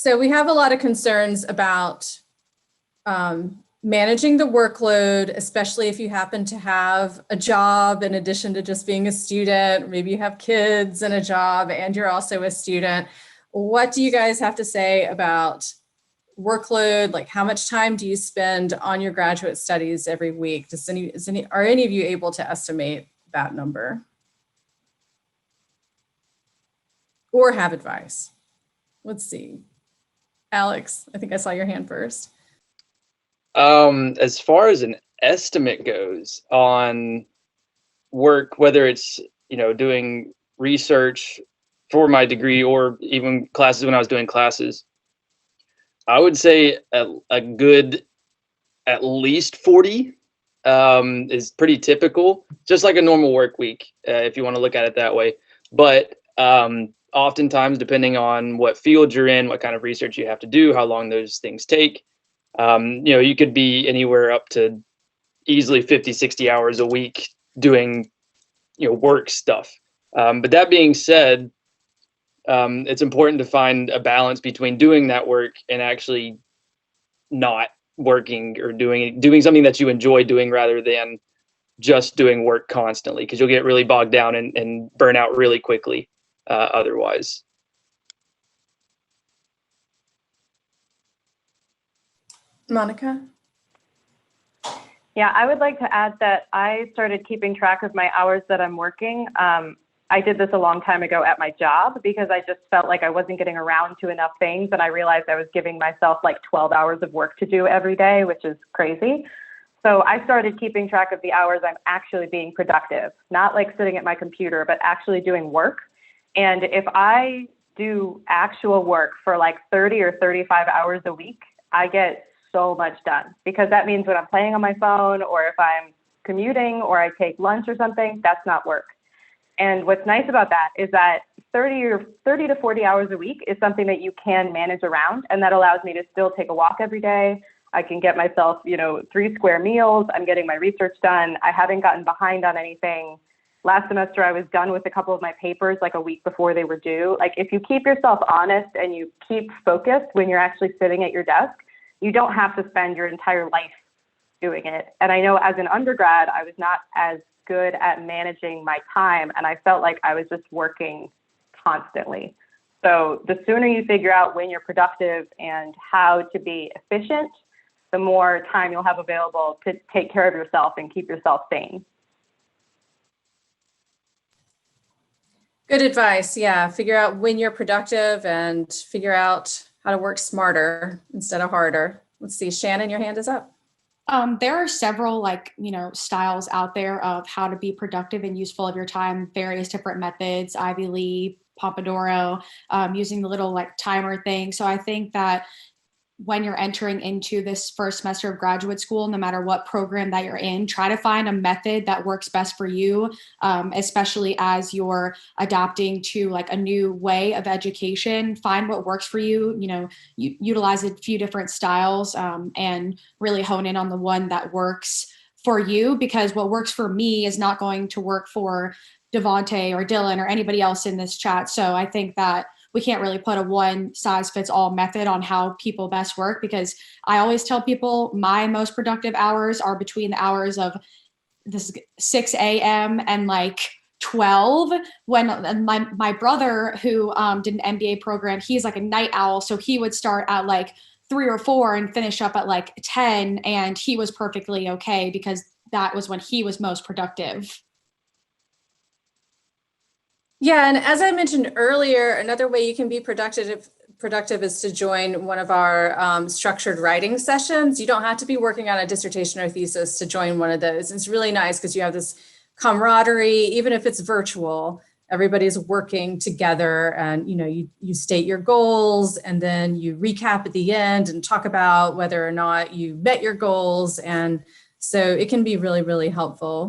So we have a lot of concerns about managing the workload, especially if you happen to have a job in addition to just being a student. Maybe you have kids and a job and you're also a student. What do you guys have to say about workload? Like, how much time do you spend on your graduate studies every week? Are any of you able to estimate that number? Or have advice? Let's see. Alex, I think I saw your hand first. As far as an estimate goes on work, whether it's, doing research for my degree or even classes when I was doing classes, I would say a good at least 40 is pretty typical, just like a normal work week, if you want to look at it that way. But oftentimes, depending on what field you're in, what kind of research you have to do, how long those things take, you could be anywhere up to easily 50, 60 hours a week doing, work stuff. But that being said, it's important to find a balance between doing that work and actually not working or doing something that you enjoy doing rather than just doing work constantly, because you'll get really bogged down and burn out really quickly otherwise. Monica? Yeah, I would like to add that I started keeping track of my hours that I'm working. I did this a long time ago at my job because I just felt like I wasn't getting around to enough things. And I realized I was giving myself like 12 hours of work to do every day, which is crazy. So I started keeping track of the hours I'm actually being productive, not like sitting at my computer, but actually doing work. And if I do actual work for like 30 or 35 hours a week, I get so much done, because that means when I'm playing on my phone or if I'm commuting or I take lunch or something, that's not work. And what's nice about that is that 30 to 40 hours a week is something that you can manage around, and that allows me to still take a walk every day. I can get myself, 3 square meals. I'm getting my research done. I haven't gotten behind on anything. Last semester, I was done with a couple of my papers like a week before they were due. Like, if you keep yourself honest and you keep focused when you're actually sitting at your desk, you don't have to spend your entire life doing it. And I know as an undergrad, I was not as good at managing my time, and I felt like I was just working constantly. So the sooner you figure out when you're productive and how to be efficient, the more time you'll have available to take care of yourself and keep yourself sane. Good advice. Yeah. Figure out when you're productive and figure out how to work smarter instead of harder. Let's see. Shannon, your hand is up. There are several styles out there of how to be productive and useful of your time, various different methods, Ivy League, Pomodoro, using the little timer thing. So I think that when you're entering into this first semester of graduate school, no matter what program that you're in, try to find a method that works best for you, especially as you're adapting to a new way of education. Find what works for you, utilize a few different styles and really hone in on the one that works for you, because what works for me is not going to work for Devonte or Dylan or anybody else in this chat. So I think that we can't really put a one size fits all method on how people best work, because I always tell people my most productive hours are between the hours of this 6 a.m. and 12. When my brother, who did an MBA program, he's a night owl. So he would start at 3 or 4 and finish up at 10. And he was perfectly okay, because that was when he was most productive. Yeah, and as I mentioned earlier, another way you can be productive is to join one of our structured writing sessions. You don't have to be working on a dissertation or thesis to join one of those. It's really nice because you have this camaraderie, even if it's virtual. Everybody's working together, and you state your goals, and then you recap at the end and talk about whether or not you met your goals. And so it can be really, really helpful.